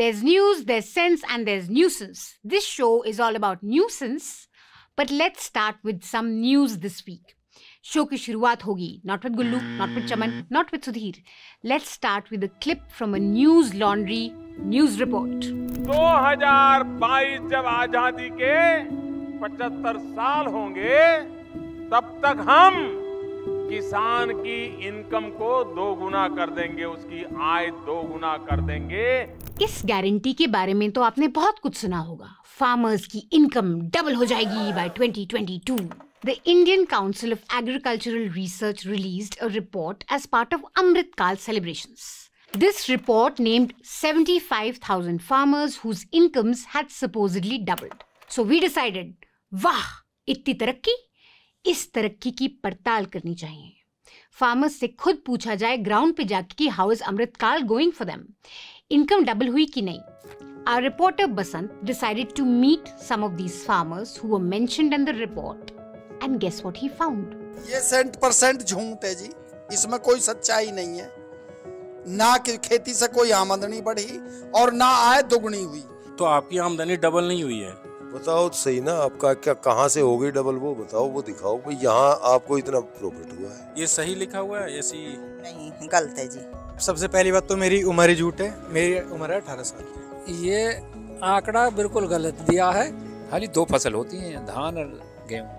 There's news, there's sense, and there's nuisance. This show is all about nuisance, but let's start with some news this week. Show की शुरुआत होगी not with Gullu, not with Chaman, not with Sudhir. Let's start with a clip from a News Laundry news report. 2022 जब आजादी के 75 साल होंगे, तब तक हम किसान की इनकम को दोगुना कर देंगे, उसकी आय दोगुना कर देंगे। इस गारंटी के बारे में तो आपने बहुत कुछ सुना होगा। फार्मर्स की इनकम डबल हो जाएगी by 2022. The Indian Council of Agricultural Research released a report as part of Amrit Kal celebrations. This report named 75,000 farmers whose incomes had supposedly doubled. So we decided, वाह, इतनी तरक्की? इस तरक्की की पड़ताल करनी चाहिए। फार्मर्स से खुद पूछा जाए ग्राउंड पे जाके कि हाउ इज अमृत काल going for them? Income double हुई कि नहीं? Our reporter Basant decided to meet some of these farmers who were mentioned in the report, and guess what he found? ये 100% झूठ है जी, इसमें कोई सच्चाई नहीं है। ना कि खेती से कोई आमदनी बढ़ी और ना आय दुगनी हुई। तो आपकी आमदनी डबल नहीं हुई है? बताओ तो सही ना, आपका क्या कहाँ से हो गई डबल? वो बताओ, वो दिखाओ भाई, यहाँ आपको इतना प्रॉफिट हुआ है। ये सही लिखा हुआ है? ऐसी नहीं, गलत है जी। सबसे पहली बात तो मेरी उम्र ही झूठ है, मेरी उम्र है 18 साल। ये आंकड़ा बिल्कुल गलत दिया है। खाली 2 फसल होती हैं, धान और गेहूँ।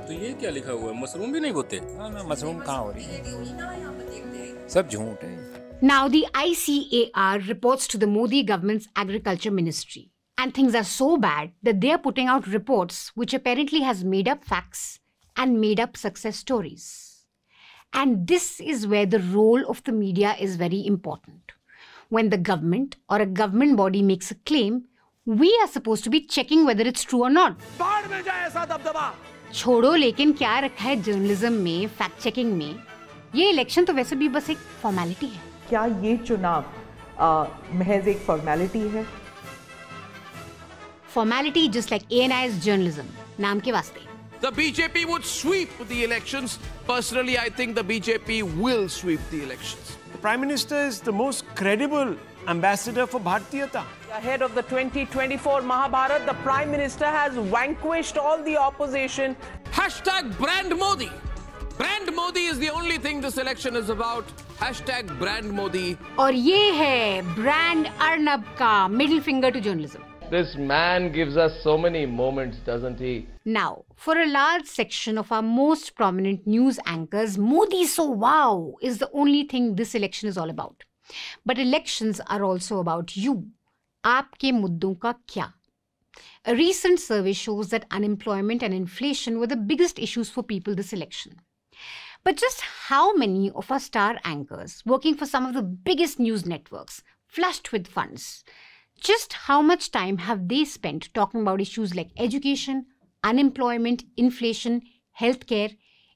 तो ये क्या लिखा हुआ है? मशरूम भी नहीं बोते? हाँ, मशरूम कहाँ हो रही है? सब झूठ है। Now the ICAR reports to the Modi government's agriculture ministry. And things are so bad that they are putting out reports which apparently has made up facts and made up success stories. And this is where the role of the media is very important. When the government or a government body makes a claim, we are supposed to be checking whether it's true or not. बाढ़ में जाए ऐसा दबदबा। छोड़ो, लेकिन क्या रखा है जर्नलिज्म में, फैक्ट चेकिंग में? ये इलेक्शन तो वैसे भी बस एक फॉर्मेलिटी है। क्या ये चुनाव महज एक फॉर्मेलिटी है? Formality just like ANI's journalism. नाम के वास्ते। The BJP would sweep the elections. Personally, I think the BJP will sweep the elections. The Prime Minister is the most credible ambassador for Bharatiyata. Ahead of the 2024 Mahabharat, the Prime Minister has vanquished all the opposition. Hashtag brand Modi. Brand Modi is the only thing this election is about. Hashtag brand Modi. और ये है brand Arnab का middle finger to journalism. This man gives us so many moments, doesn't he? Now, for a large section of our most prominent news anchors, Modi so wow is the only thing this election is all about. But elections are also about you. आपके मुद्दों का क्या? A recent survey shows that unemployment and inflation were the biggest issues for people this election. But just how many of our star anchors working for some of the biggest news networks, flushed with funds, just how much time have they spent talking about issues like education, unemployment, inflation, healthcare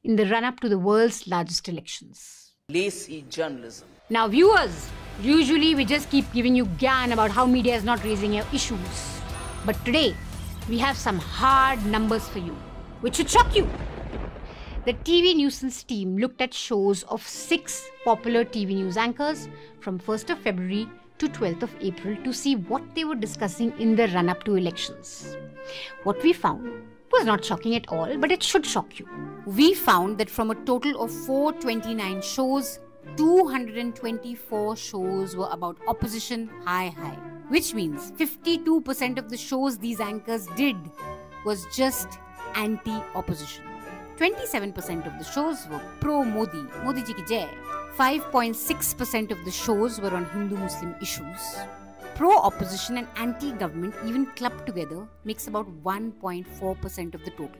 in the run-up to the world's largest elections? Lazy journalism. Now viewers, usually we just keep giving you gyan about how media is not raising your issues. But today, we have some hard numbers for you, which should shock you. The TV Nuisance team looked at shows of 6 popular TV news anchors from 1st of February to 12th of April to see what they were discussing in the run-up to elections. What we found was not shocking at all, but it should shock you. We found that from a total of 429 shows, 224 shows were about opposition hi-hi, which means 52% of the shows these anchors did was just anti-opposition. 27% of the shows were pro-Modi, Modi ji ki jai. 5.6% of the shows were on Hindu-Muslim issues. Pro-opposition and anti-government even clubbed together makes about 1.4% of the total.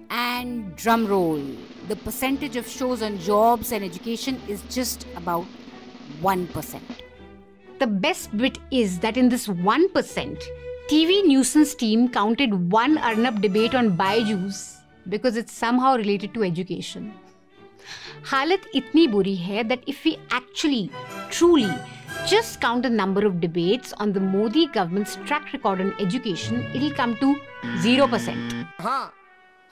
And drum roll, the percentage of shows on jobs and education is just about 1%. The best bit is that in this 1%, TV Nuisance team counted one Arnab debate on Byju's because it's somehow related to education. हालत इतनी बुरी है that if we actually, truly, just count the number of debates on the Modi government's track record on education, it'll come to 0%. हाँ,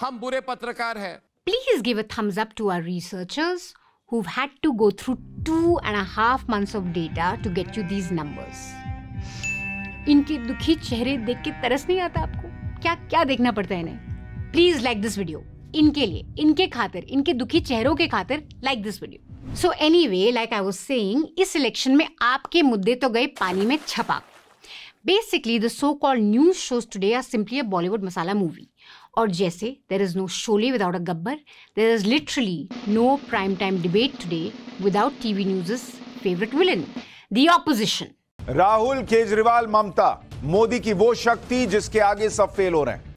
हम बुरे पत्रकार हैं. Please give a thumbs up to our researchers who've had to go through 2.5 months of data to get you these numbers. इनके दुखी चेहरे देख के तरस नहीं आता आपको? क्या क्या देखना पड़ता है इन्हें? प्लीज लाइक दिस वीडियो, इनके लिए, इनके खातिर, इनके दुखी चेहरों के खातिर like this video. So anyway, like I was saying, इस इलेक्शन में आपके मुद्दे तो गए पानी में छपाक। Basically, the so-called news shows today are simply a Bollywood masala movie. और जैसे there is no Sholay without a Gabbar, there is literally no primetime debate today without TV News' favorite villain, the opposition. Rahul, Kejriwal, ममता, मोदी की वो शक्ति जिसके आगे सब fail हो रहे हैं।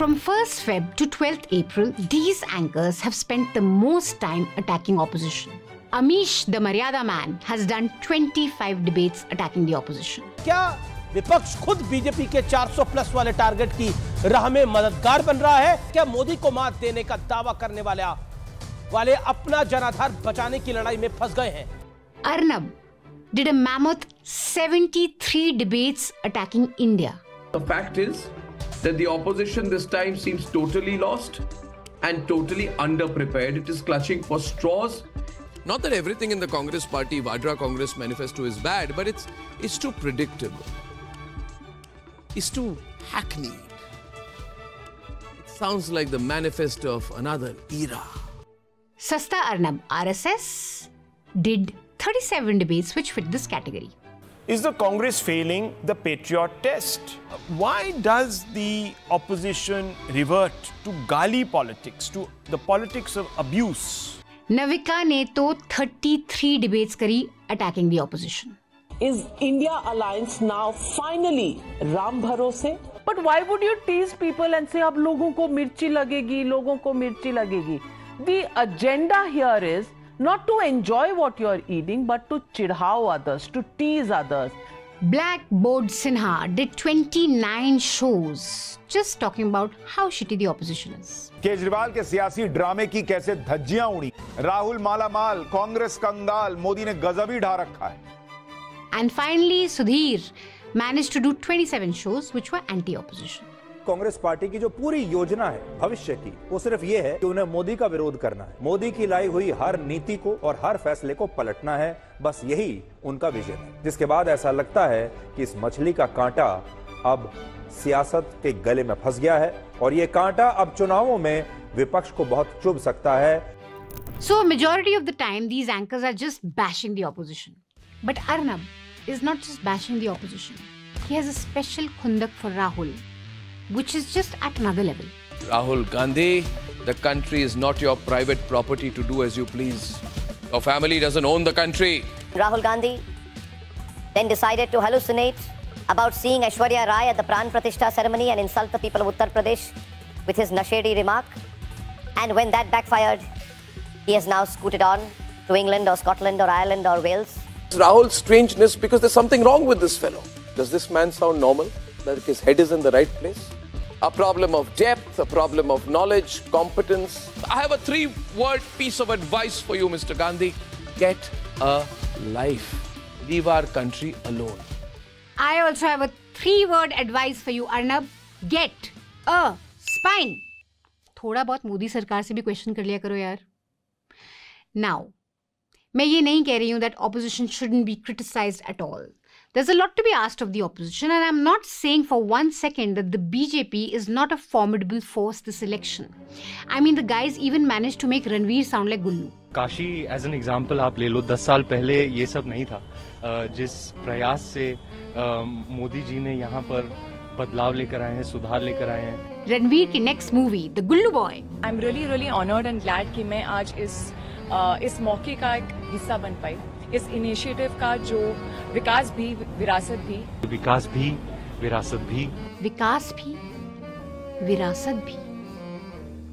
From 1st Feb to 12th April, these anchors have spent the most time attacking opposition. Amish, the Maryada man, has done 25 debates attacking the opposition. क्या विपक्ष खुद बीजेपी के 400 प्लस वाले टारगेट की राह में मददगार बन रहा है? क्या मोदी को मात देने का दावा करने वाले अपना जनाधार बचाने की लड़ाई में फंस गए हैं? Arnab did a mammoth 73 debates attacking India. The fact is that the opposition this time seems totally lost and totally underprepared. It is clutching for straws. Not that everything in the Congress party, Vadra Congress manifesto is bad, but it's too predictable. It's too hackneyed. It sounds like the manifesto of another era. Sasta Arnab, RSS, did 37 debates which fit this category. Is the Congress failing the patriot test? Why does the opposition revert to gali politics, to the politics of abuse? Navika ने तो 33 debates करी attacking the opposition. Is India alliance now finally Ram Bharose? But why would you tease people and say अब लोगों को मिर्ची लगेगी, लोगों को मिर्ची लगेगी? The agenda here is not to enjoy what you are eating, but to chidhao others, to tease others. Blackboard Sinha did 29 shows just talking about how shitty the opposition is. Kejriwal के सियासी ड्रामे की कैसे धज्जियां उड़ी, राहुल मालामाल, कांग्रेस कंगाल, मोदी ने गजब ही ढा रखा है। And finally, Sudhir managed to do 27 shows which were anti-opposition. Congress party की जो पूरी योजना है भविष्य की, वो सिर्फ ये है कि उन्हें मोदी का विरोध करना है, मोदी की लाई हुई हर नीति को और हर फैसले को पलटना है। बस यही उनका विजन है, जिसके बाद ऐसा लगता है कि इस मछली का कांटा अब सियासत के गले में फंस गया है और ये कांटा अब चुनावों में विपक्ष को बहुत चुभ सकता है। So majority of the time these anchors are just bashing the opposition. But Arnab is not just bashing the opposition. He has a special khundak for Rahul, which is just at another level. Rahul Gandhi, the country is not your private property to do as you please. Your family doesn't own the country. Rahul Gandhi then decided to hallucinate about seeing Aishwarya Rai at the Pran Pratishtha ceremony and insult the people of Uttar Pradesh with his nashedi remark. And when that backfired, he has now scooted on to England or Scotland or Ireland or Wales. Rahul's strangeness, because there's something wrong with this fellow. Does this man sound normal? That his head is in the right place? A problem of depth, a problem of knowledge, competence. I have a 3-word piece of advice for you, Mr. Gandhi. Get a life. Leave our country alone. I also have a 3-word advice for you, Arnab. Get a spine. थोड़ा बहुत मोदी सरकार से भी question कर लिया करो यार. Now, मैं ये नहीं कह रही हूँ that opposition shouldn't be criticized at all. There's a lot to be asked of the opposition, and I'm not saying for one second that the BJP is not a formidable force this election. I mean, the guys even managed to make Ranveer sound like Gullu. Kashi as an example आप ले लो, 10 साल पहले ये सब नहीं था। जिस प्रयास से मोदी जी ने यहाँ पर बदलाव लेकर आए हैं, सुधार लेकर आए हैं। रणवीर की next movie the Gullu boy. I am really honoured and glad कि मैं आज इस मौके का एक हिस्सा बन पाई, इस इनिशिएटिव का जो विकास भी विरासत भी विरासत भी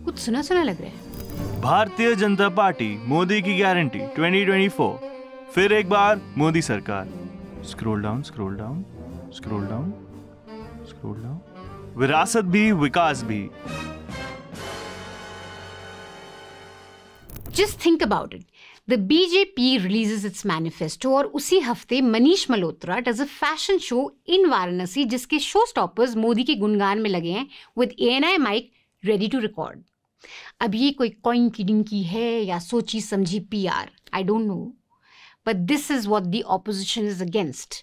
कुछ सुना सुना लग रहा है। भारतीय जनता पार्टी मोदी की गारंटी 2024, फिर एक बार मोदी सरकार। Scroll down scroll down scroll down scroll down. विरासत भी विकास भी। Just think about it. The BJP releases its manifesto और उसी हफ्ते Manish Malhotra does a fashion show in Varanasi जिसके शो स्टॉपर्स मोदी के गुणगान में लगे हैं with ANI mic ready to record. अब ये कोई कॉइन किडिंग की है या सोची समझी PR, I don't know. But this is what the opposition is against.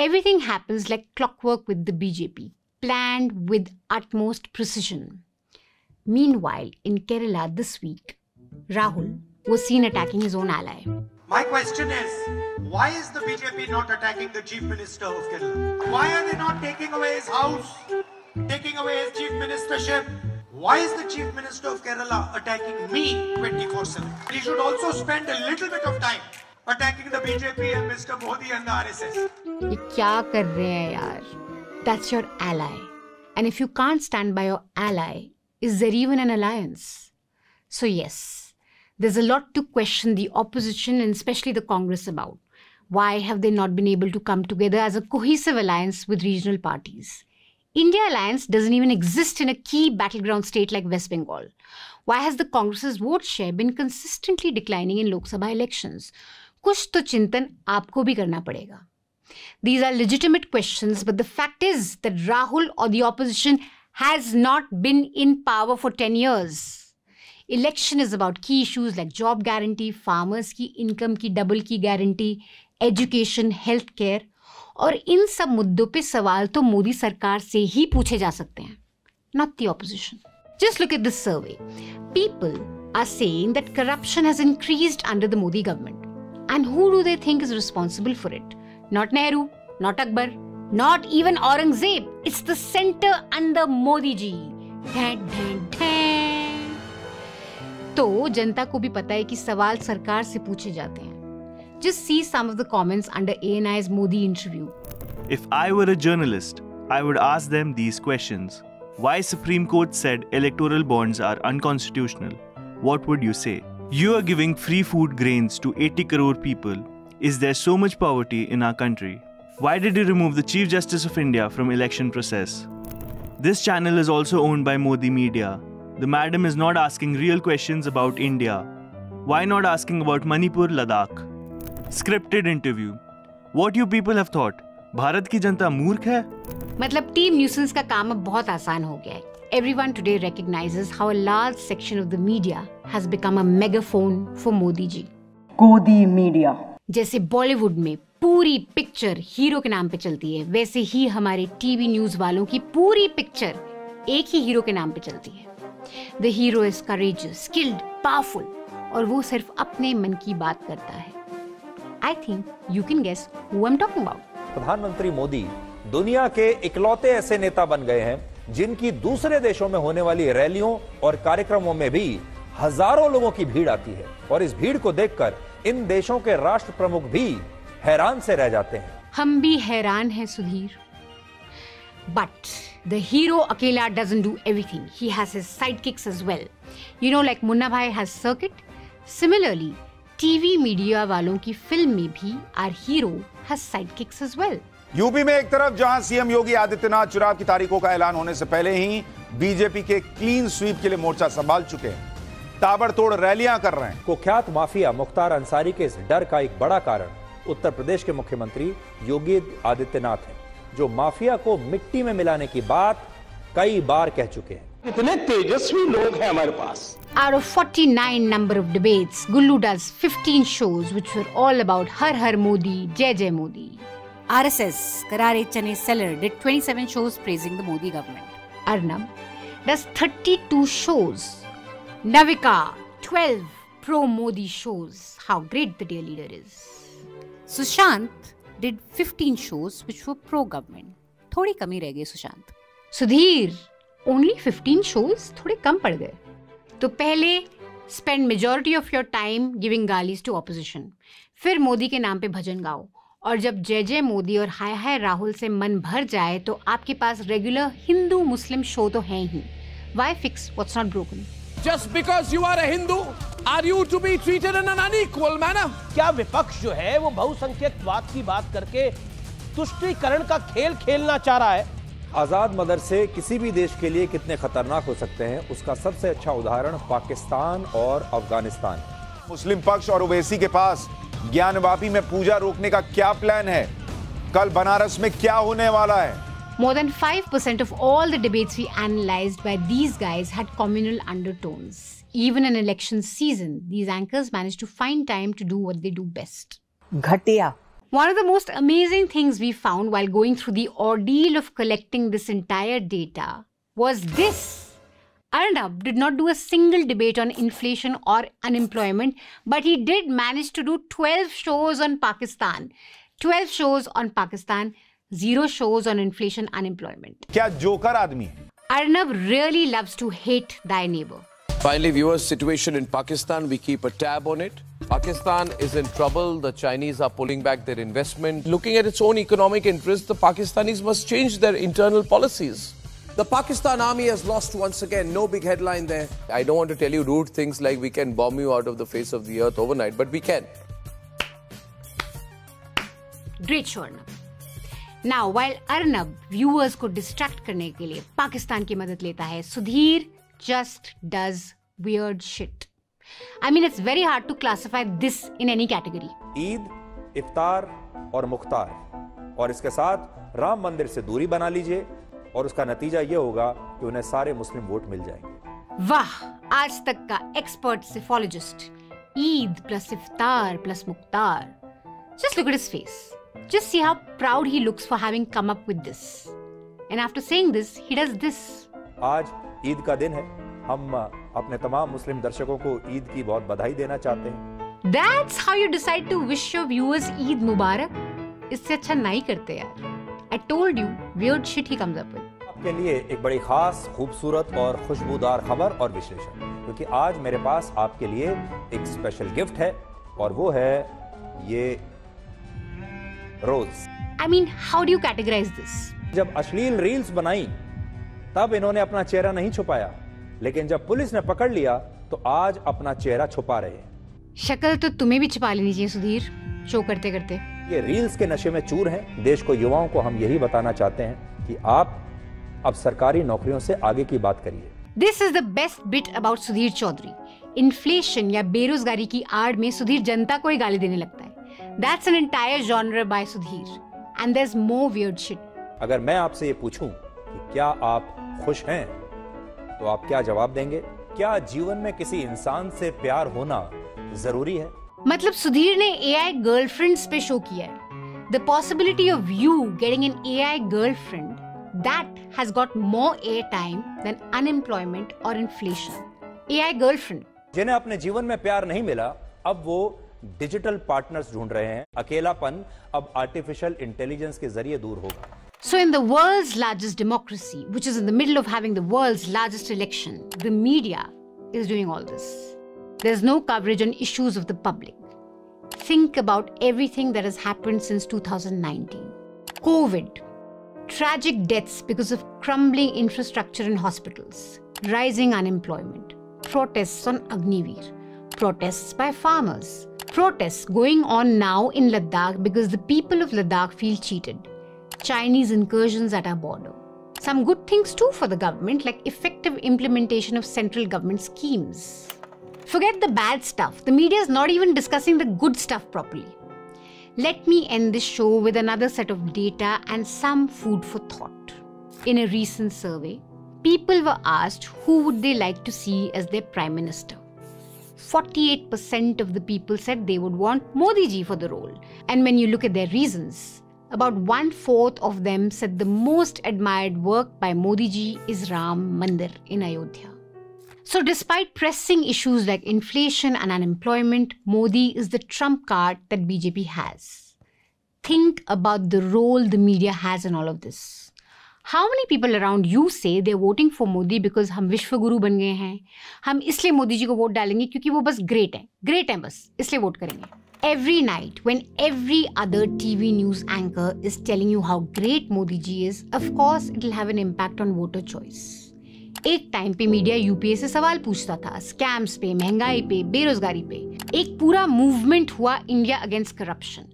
Everything happens like clockwork with the BJP, planned with utmost precision. Meanwhile, in Kerala this week, Rahul was seen attacking his own ally. My question is, why is the BJP not attacking the Chief Minister of Kerala? Why are they not taking away his house, taking away his Chief Ministership? Why is the Chief Minister of Kerala attacking me 24/7? He should also spend a little bit of time attacking the BJP and Mr. Modi and the RSS. ये क्या कर रहे हैं यार? That's your ally. And if you can't stand by your ally, is there even an alliance? So yes, there's a lot to question the opposition and especially the Congress about. Why have they not been able to come together as a cohesive alliance with regional parties? India alliance doesn't even exist in a key battleground state like West Bengal. Why has the Congress's vote share been consistently declining in Lok Sabha elections? कुछ तो चिंतन आपको भी करना पड़ेगा. These are legitimate questions, but the fact is that Rahul or the opposition has not been in power for 10 years. Election is about key issues like job guarantee, farmers की income की double की guarantee, education, health care, और इन सब मुद्दों पे सवाल तो मोदी सरकार से ही पूछे जा सकते हैं, not the opposition. Just look at this survey. People are saying that corruption has increased under the Modi government. And who do they think is responsible for it? Not Nehru, not Akbar, not even Aurangzeb. It's the center under Modi ji. तो जनता को भी पता है कि सवाल सरकार से पूछे जाते हैं. Just see some of the comments under ANI's Modi interview. If I were a journalist, I would ask them these questions. Why Supreme Court said electoral bonds are unconstitutional? What would you say? You are giving free food grains to 80 crore people. Is there so much poverty in our country? Why did you remove the Chief Justice of India from election process? This channel is also owned by Modi Media. The madam is not asking real questions about India. Why not asking about Manipur, Ladakh? Scripted interview. What you people have thought? Bharat की जनता मूर्ख है? मतलब team nuisance का काम अब बहुत आसान हो गया है. Everyone today recognizes how a large section of the media has become a megaphone for Modi ji. Modi media. जैसे बॉलीवुड में पूरी पिक्चर हीरो के नाम पे चलती है, वैसे ही हमारे टीवी न्यूज वालों की पूरी पिक्चर एक ही हीरो के नाम पे चलती है. The hero is courageous, skilled, powerful, और वो सिर्फ अपने मन की बात करता है. I think you can guess who I'm talking about. प्रधानमंत्री मोदी दुनिया के इकलौते ऐसे नेता बन गए हैं जिनकी दूसरे देशों में होने वाली रैलियों और कार्यक्रमों में भी हजारों लोगों की भीड़ आती है, और इस भीड़ को देखकर इन देशों के राष्ट्र प्रमुख भी हैरान से रह जाते हैं. हम भी हैरान हैं सुधीर. But the hero अकेला doesn't do everything. He has his sidekicks as well. You know, like Munna Bhai has circuit. Similarly, TV media वालों की फिल्म में भी our hero has sidekicks as well. UP में एक तरफ जहां सीएम योगी आदित्यनाथ चुनाव की तारीखों का ऐलान होने से पहले ही बीजेपी के क्लीन स्वीप के लिए मोर्चा संभाल चुके हैं, ताबड़तोड़ रैलियां कर रहे हैं. कुख्यात माफिया मुख्तार अंसारी के इस डर का एक बड़ा कारण उत्तर प्रदेश के मुख्यमंत्री योगी आदित्यनाथ हैं, जो माफिया को मिट्टी में मिलाने की बात कई बार कह चुके हैं. इतने तेजस्वी लोग हैं हमारे पास. Out of 49 number of debates, Gullu does 15 shows which were all about Har Har Modi, Jai Jai Modi. RSS, Karare Chane Seller, did 27 shows praising the Modi government. Arnab does 32 shows. Navika, 12 pro-Modi shows. How great the dear leader is. Sushant did 15 shows which were pro-government. थोड़ी कमी रह गई Sushant. Sudhir, only 15 shows थोड़े कम पड़ गए. तो पहले spend majority of your time giving गालीज to opposition. फिर मोदी के नाम पे भजन गाओ, और जब जय जय मोदी और हाय हाय राहुल से मन भर जाए तो आपके पास रेगुलर हिंदू मुस्लिम शो तो है ही. Why fix what's not broken? Just because you are a Hindu, are you to be treated in an unequal manner? क्या विपक्ष जो है वो बहुसंख्यकवाद की बात करके तुष्टीकरण का खेल खेलना चाह रहा है? आजाद मदरसे किसी भी देश के लिए कितने खतरनाक हो सकते हैं, उसका सबसे अच्छा उदाहरण पाकिस्तान और अफगानिस्तान. मुस्लिम पक्ष और ओवैसी के पास ज्ञानवापी में पूजा रोकने का क्या प्लान है? कल बनारस में क्या होने वाला है? More than 5% of all the debates we analyzed by these guys had communal undertones. Even in election season, these anchors managed to find time to do what they do best. घटिया. One of the most amazing things we found while going through the ordeal of collecting this entire data was this. Arnab did not do a single debate on inflation or unemployment, but he did manage to do 12 shows on Pakistan. 12 shows on Pakistan, 0 shows on inflation, unemployment. क्या joker आदमी है? Arnab really loves to hate thy neighbor. Finally, viewers, situation in Pakistan, we keep a tab on it. Pakistan is in trouble. The Chinese are pulling back their investment. Looking at its own economic interests, the Pakistanis must change their internal policies. The Pakistan army has lost once again. No big headline there. I don't want to tell you rude things like we can bomb you out of the face of the earth overnight, but we can. Great show, Arnab. Now, while Arnab viewers को distract करने के लिए पाकिस्तान की मदद लेता है, Sudhir just does weird shit. I mean, it's very hard to classify this in any category. Eid, इफ्तार और मुख्तार, और इसके साथ राम मंदिर से दूरी बना लीजिए और उसका नतीजा ये होगा कि उन्हें सारे मुस्लिम वोट मिल जाएंगे। वाह, आज तक का expert psephologist, Eid plus iftar plus Mukhtar. Just look at his face. Just see how proud he looks for having come up with this. And after saying this, he does this. आज ईद का दिन है. हम अपने तमाम मुस्लिम दर्शकों को ईद की बहुत बधाई देना चाहते हैं. That's how you decide to wish your viewers Eid Mubarak? इससे अच्छा नहीं करते यार. I told you, weird shit he comes up with. आपके लिए एक बड़ी खास, खूबसूरत और खुशबूदार खबर और विश्लेषण, क्योंकि आज मेरे पास आपके लिए एक स्पेशल गिफ्ट है और वो है ये रोज. I mean, how do you categorize this? जब अश्लील रील्स बनाई तब इन्होंने अपना चेहरा नहीं छुपाया, लेकिन जब पुलिस ने पकड़ लिया तो आज अपना चेहरा छुपा रहे हैं. शक्ल तो तुम्हें भी छुपा लेनी चाहिए सुधीर, शो करते करते. ये रील्स के नशे में चूर हैं. देश को, युवाओं को हम यही बताना चाहते हैं कि आप अब सरकारी नौकरियों से आगे की बात करिए. This is the best bit about Sudhir Chaudhary. Inflation या बेरोजगारी की आड़ में सुधीर जनता को ही गाली देने लगता है. That's an entire genre by Sudhir. And there's more weird shit. अगर मैं आपसे ये पूछूं कि क्या आप खुश हैं, तो आप क्या जवाब देंगे? क्या जीवन में किसी इंसान से प्यार होना जरूरी है? मतलब सुधीर ने AI गर्लफ्रेंड्स पे शो किया है. The possibility of you getting an AI girlfriend, that has got more airtime than unemployment or inflation. AI girlfriend. जिन्हें अपने जीवन में प्यार नहीं मिला, अब वो डिजिटल पार्टनर्स ढूंढ रहे हैं. अकेलापन अब आर्टिफिशियल इंटेलिजेंस के जरिए दूर होगा. So in the world's largest democracy, which is in the middle of having the world's largest election, the media is doing all this. There's no coverage on issues of the public. Think about everything that has happened since 2019. COVID, tragic deaths because of crumbling infrastructure in hospitals, rising unemployment, protests on Agniveer, protests by farmers, protests going on now in Ladakh because the people of Ladakh feel cheated, Chinese incursions at our border. Some good things too for the government, like effective implementation of central government schemes. Forget the bad stuff. The media is not even discussing the good stuff properly. Let me end this show with another set of data and some food for thought. In a recent survey, people were asked who would they like to see as their prime minister. 48% of the people said they would want Modi ji for the role. And when you look at their reasons, about 1/4 of them said the most admired work by Modi ji is Ram Mandir in Ayodhya. So despite pressing issues like inflation and unemployment, Modi is the trump card that BJP has. Think about the role the media has in all of this. How many people around you say they're voting for Modi because हम विश्व गुरु बन गए हैं, हम इसलिए मोदी जी को vote डालेंगे क्योंकि वो बस ग्रेट हैं बस, इसलिए वोट करेंगे. Every night when every other TV news anchor is telling you how great Modi ji is, of course it will have an impact on voter choice. एक टाइम पे मीडिया यूपीए से सवाल पूछता था, स्कैम्स पे, महंगाई पे, बेरोजगारी पे. एक पूरा मूवमेंट हुआ India against corruption.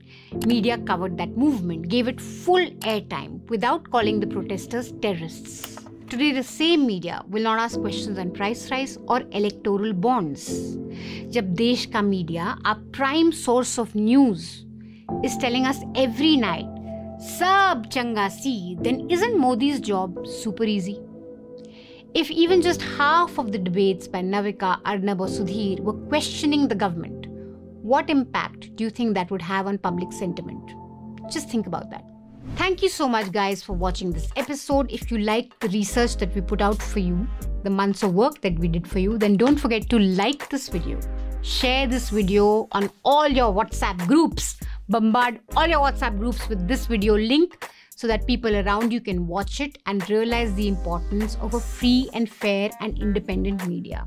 Media covered that movement, gave it full airtime without calling the protesters terrorists. Today, the same media will not ask questions on price rise or electoral bonds. जब देश का media, our prime source of news, is telling us every night, "Sab changa si," then isn't Modi's job super easy? If even just half of the debates by Navika, Arnab or Sudhir were questioning the government, what impact do you think that would have on public sentiment? Just think about that. Thank you so much, guys, for watching this episode. If you like the research that we put out for you, the months of work that we did for you, then don't forget to like this video. Share this video on all your WhatsApp groups. Bombard all your WhatsApp groups with this video link so that people around you can watch it and realize the importance of a free and fair and independent media.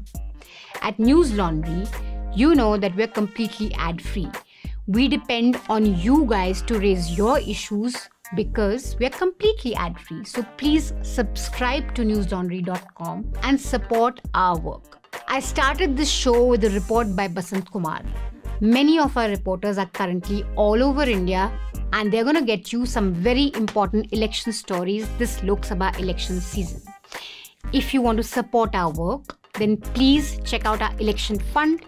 At News Laundry, you know that we're completely ad-free. We depend on you guys to raise your issues because we're completely ad-free. So please subscribe to newslaundry.com and support our work. I started this show with a report by Basant Kumar. Many of our reporters are currently all over India and they're going to get you some very important election stories this Lok Sabha election season. If you want to support our work, then please check out our election fund,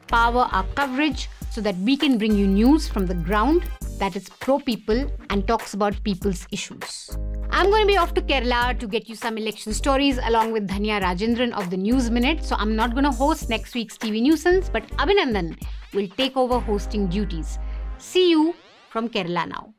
power our coverage so that we can bring you news from the ground that is pro-people and talks about people's issues. I'm going to be off to Kerala to get you some election stories along with Dhanya Rajendran of the News Minute. So I'm not going to host next week's TV Nuisance, but Abhinandan will take over hosting duties. See you from Kerala now.